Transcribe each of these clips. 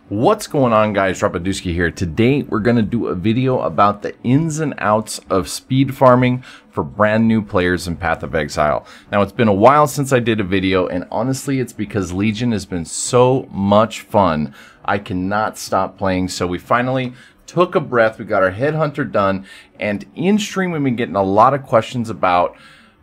What's going on, guys? Dropadooski here. Today we're going to do a video about the ins and outs of speed farming for brand new players in Path of Exile. Now, it's been a while since I did a video, and honestly it's because Legion has been so much fun. I cannot stop playing, so we finally took a breath. We got our Headhunter done, and in stream we've been getting a lot of questions about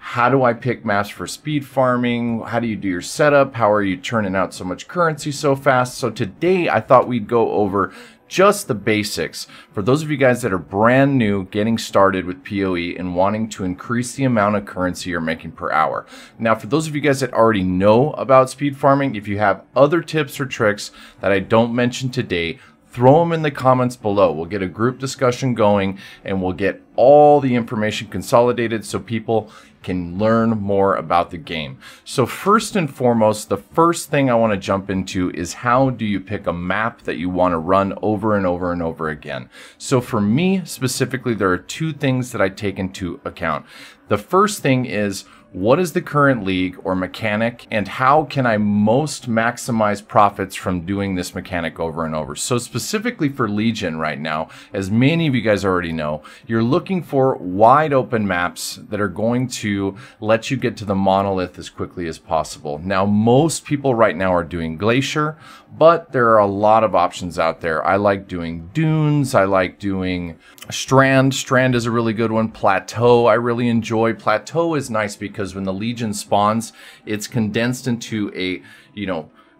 how do I pick maps for speed farming? How do you do your setup? How are you turning out so much currency so fast? So today I thought we'd go over just the basics for those of you guys that are brand new getting started with POE and wanting to increase the amount of currency you're making per hour. Now, for those of you guys that already know about speed farming, if you have other tips or tricks that I don't mention today, throw them in the comments below. We'll get a group discussion going and we'll get all the information consolidated so people can learn more about the game. So first and foremost, the first thing I want to jump into is how do you pick a map that you want to run over and over and over again. So for me specifically, there are two things that I take into account. The first thing is, what is the current league or mechanic, and how can I most maximize profits from doing this mechanic over and over? So specifically for Legion right now, as many of you guys already know, you're looking for wide open maps that are going to let you get to the monolith as quickly as possible. Now, most people right now are doing Glacier, but there are a lot of options out there. I like doing Dunes. I like doing Strand. Strand is a really good one. Plateau, I really enjoy. Plateau is nice because when the Legion spawns, it's condensed into a,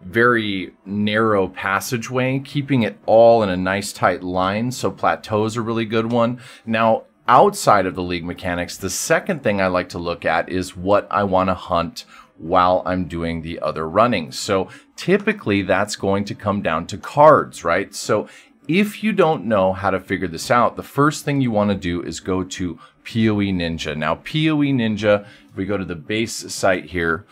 very narrow passageway, keeping it all in a nice tight line. So Plateau is a really good one. Now, outside of the league mechanics, the second thing I like to look at is what I want to hunt while I'm doing the other running. So typically that's going to come down to cards, right? So if you don't know how to figure this out, the first thing you want to do is go to POE Ninja. Now, POE Ninja, if we go to the base site here,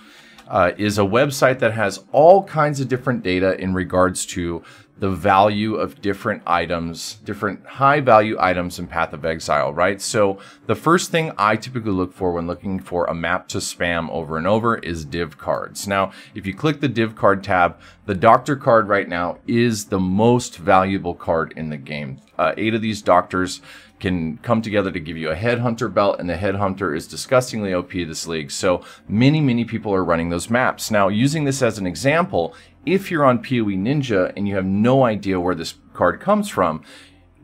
is a website that has all kinds of different data in regards to the value of different items, different high value items in Path of Exile, right? So the first thing I typically look for when looking for a map to spam over and over is div cards. Now, if you click the div card tab, the doctor card right now is the most valuable card in the game. 8 of these doctors can come together to give you a Headhunter belt, and the Headhunter is disgustingly OP this league. So many people are running those maps. Now, using this as an example, if you're on POE Ninja and you have no idea where this card comes from,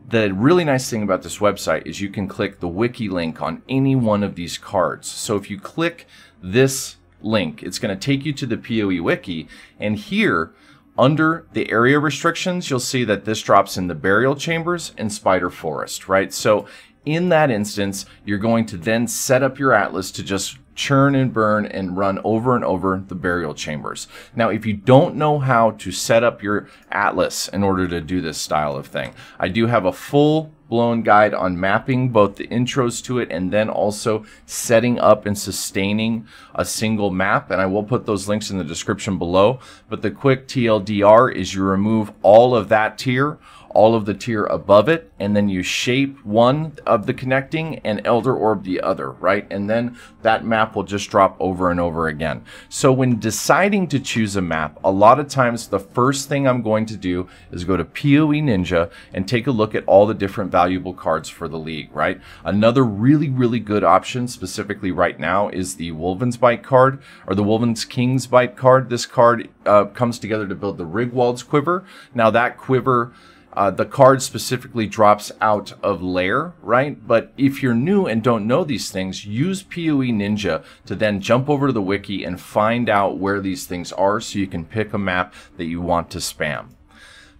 the really nice thing about this website is you can click the wiki link on any one of these cards. So if you click this link, it's going to take you to the POE wiki, and here under the area restrictions, you'll see that this drops in the burial chambers and spider forest, right? So in that instance, you're going to then set up your atlas to just churn and burn and run over and over the burial chambers. Now, if you don't know how to set up your atlas in order to do this style of thing, I do have a full-blown guide on mapping both the intros to it and then also setting up and sustaining a single map, and I will put those links in the description below. But the quick TLDR is you remove all of that tier, all of the tier above it, and then you shape one of the connecting and Elder Orb the other, right? And then that map will just drop over and over again. So when deciding to choose a map, a lot of times the first thing I'm going to do is go to POE Ninja and take a look at all the different valuable cards for the league, right? Another really good option specifically right now is the Wolven's Bite card, or the Wolven's King's Bite card. This card comes together to build the Rigwald's Quiver. Now, that quiver, the card specifically drops out of lair, right? But if you're new and don't know these things, use POE Ninja to then jump over to the wiki and find out where these things are so you can pick a map that you want to spam.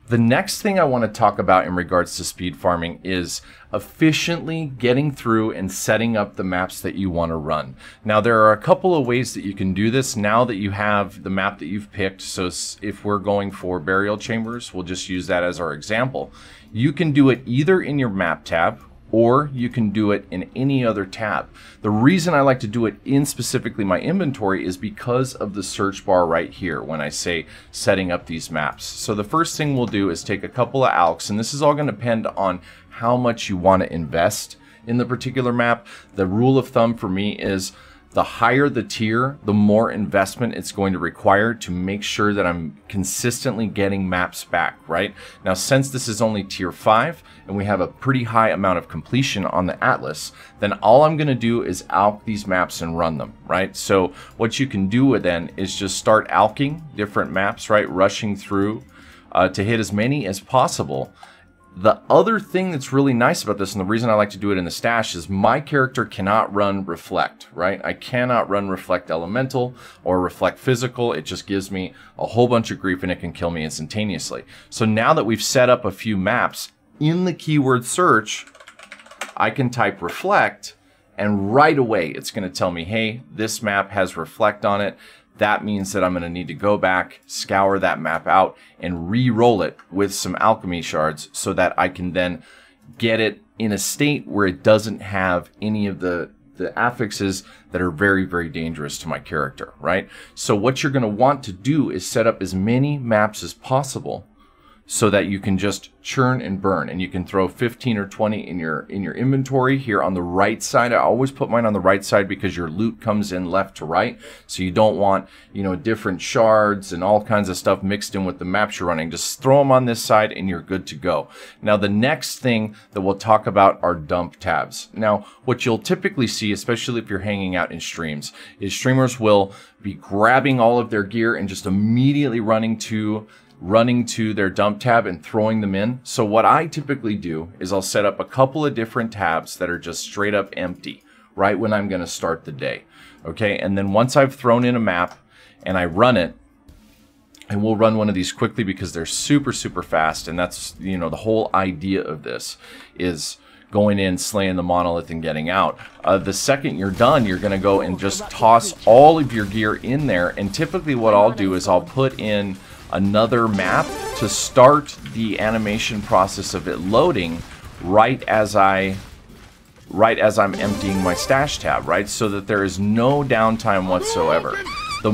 The next thing I want to talk about in regards to speed farming is efficiently getting through and setting up the maps that you want to run. Now, there are a couple of ways that you can do this now that you have the map that you've picked. So if we're going for burial chambers, we'll just use that as our example. You can do it either in your map tab, or you can do it in any other tab. The reason I like to do it in specifically my inventory is because of the search bar right here when I say setting up these maps. So the first thing we'll do is take a couple of alks, and this is all going to depend on how much you want to invest in the particular map. The rule of thumb for me is the higher the tier, the more investment it's going to require to make sure that I'm consistently getting maps back, right? Now, since this is only tier 5 and we have a pretty high amount of completion on the Atlas, then all I'm going to do is alch these maps and run them, right? So what you can do then is just start alching different maps, right? Rushing through to hit as many as possible. The other thing that's really nice about this, and the reason I like to do it in the stash, is my character cannot run Reflect, right? I cannot run Reflect Elemental or Reflect Physical. It just gives me a whole bunch of grief and it can kill me instantaneously. So now that we've set up a few maps, in the keyword search, I can type Reflect, and right away it's going to tell me, hey, this map has Reflect on it. That means that I'm going to need to go back, scour that map out, and re-roll it with some alchemy shards so that I can then get it in a state where it doesn't have any of the affixes that are very, very dangerous to my character, right? So what you're going to want to do is set up as many maps as possible so that you can just churn and burn, and you can throw 15 or 20 in your inventory here on the right side. I always put mine on the right side because your loot comes in left to right, so you don't want, you know, different shards and all kinds of stuff mixed in with the maps you're running. Just throw them on this side and you're good to go. Now the next thing that we'll talk about are dump tabs. Now what you'll typically see, especially if you're hanging out in streams, is streamers will be grabbing all of their gear and just immediately running to their dump tab and throwing them in. So what I typically do is I'll set up a couple of different tabs that are just straight up empty right when I'm going to start the day. Okay, and then once I've thrown in a map and I run it, and we'll run one of these quickly because they're super, super fast, and that's, you know, the whole idea of this is going in, slaying the monolith, and getting out. The second you're done, you're going to go and just toss all of your gear in there, and typically what I'll do is I'll put in another map to start the animation process of it loading right as I'm emptying my stash tab, right? So that there is no downtime whatsoever. So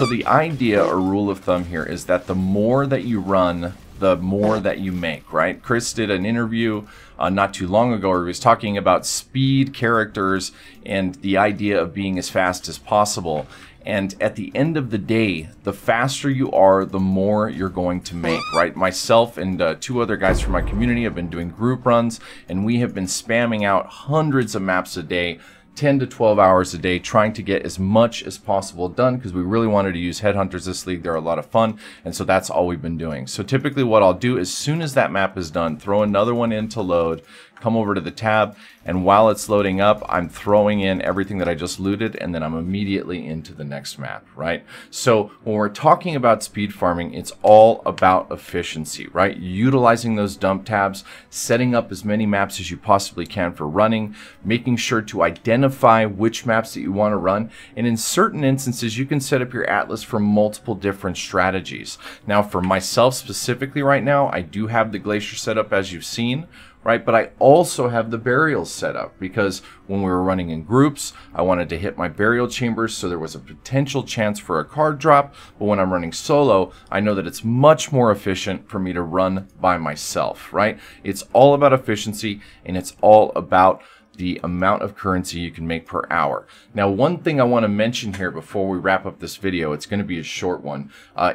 the idea or rule of thumb here is that the more that you run, the more that you make, right? Chris did an interview not too long ago where he was talking about speed characters and the idea of being as fast as possible. And at the end of the day, the faster you are, the more you're going to make, right? Myself and 2 other guys from my community have been doing group runs, and we have been spamming out hundreds of maps a day, 10 to 12 hours a day, trying to get as much as possible done because we really wanted to use headhunters this league. They're a lot of fun, and so that's all we've been doing. So typically what I'll do, as soon as that map is done, throw another one in to load, come over to the tab, and while it's loading up, I'm throwing in everything that I just looted, and then I'm immediately into the next map, right? So when we're talking about speed farming, it's all about efficiency, right? Utilizing those dump tabs, setting up as many maps as you possibly can for running, making sure to identify which maps that you want to run, and in certain instances, you can set up your Atlas for multiple different strategies. Now, for myself specifically right now, I do have the Glacier set up as you've seen, right? But I also have the burials set up because when we were running in groups, I wanted to hit my burial chambers so there was a potential chance for a card drop. But when I'm running solo, I know that it's much more efficient for me to run by myself, right? It's all about efficiency, and it's all about the amount of currency you can make per hour. Now, one thing I want to mention here before we wrap up this video, it's going to be a short one,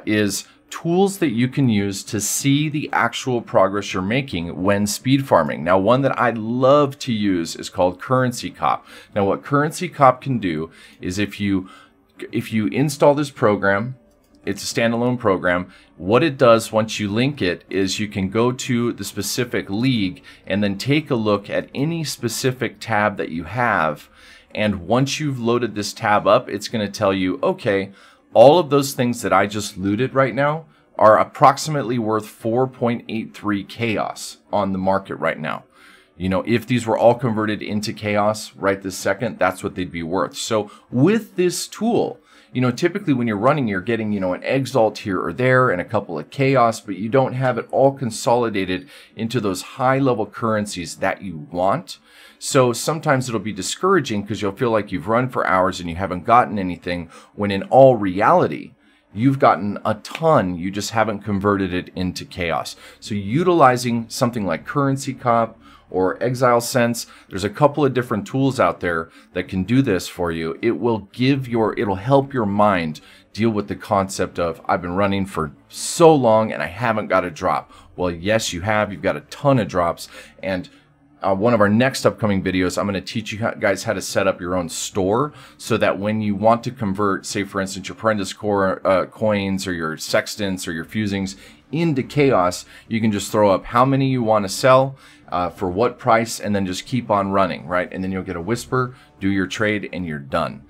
is tools that you can use to see the actual progress you're making when speed farming. Now, one that I love to use is called Currency Cop. Now, what Currency Cop can do is if you install this program, it's a standalone program. What it does once you link it is you can go to the specific league and then take a look at any specific tab that you have. And once you've loaded this tab up, it's going to tell you, okay, all of those things that I just looted right now are approximately worth 4.83 chaos on the market right now. You know, if these were all converted into chaos right this second, that's what they'd be worth. So with this tool, you know, typically when you're running, you're getting, you know, an exalt here or there and a couple of chaos, but you don't have it all consolidated into those high level currencies that you want. So sometimes it'll be discouraging because you'll feel like you've run for hours and you haven't gotten anything, when in all reality, you've gotten a ton, you just haven't converted it into chaos. So utilizing something like Currency Cop or Exile Sense. There's a couple of different tools out there that can do this for you. It'll help your mind deal with the concept of, I've been running for so long and I haven't got a drop. Well, yes, you have. You've got a ton of drops. And one of our next upcoming videos, I'm going to teach you guys how to set up your own store so that when you want to convert, say for instance, your Prentice Core coins or your Sextants or your Fusings into Chaos, you can just throw up how many you want to sell, for what price, and then just keep on running, right? And then you'll get a whisper, do your trade, and you're done.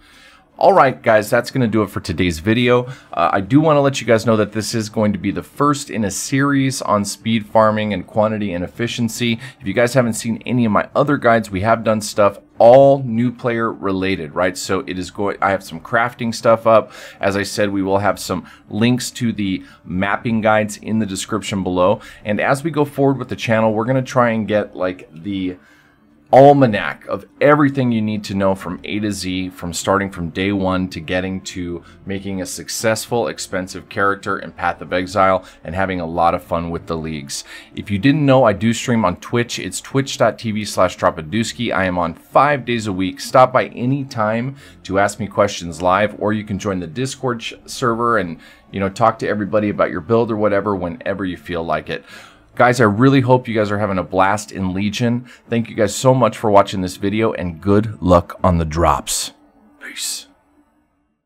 All right, guys, that's going to do it for today's video. I do want to let you guys know that this is going to be the first in a series on speed farming and quantity and efficiency. If you guys haven't seen any of my other guides, we have done stuff all new player related, right? So I have some crafting stuff up. As I said, we will have some links to the mapping guides in the description below. And as we go forward with the channel, we're going to try and get like the almanac of everything you need to know from A to Z, from starting from day one to getting to making a successful, expensive character in Path of Exile and having a lot of fun with the leagues. If you didn't know, I do stream on Twitch. It's twitch.tv/Dropadooski. I am on 5 days a week. Stop by any time to ask me questions live, or you can join the Discord server and, you know, talk to everybody about your build or whatever whenever you feel like it. Guys, I really hope you guys are having a blast in Legion. Thank you guys so much for watching this video, and good luck on the drops. Peace.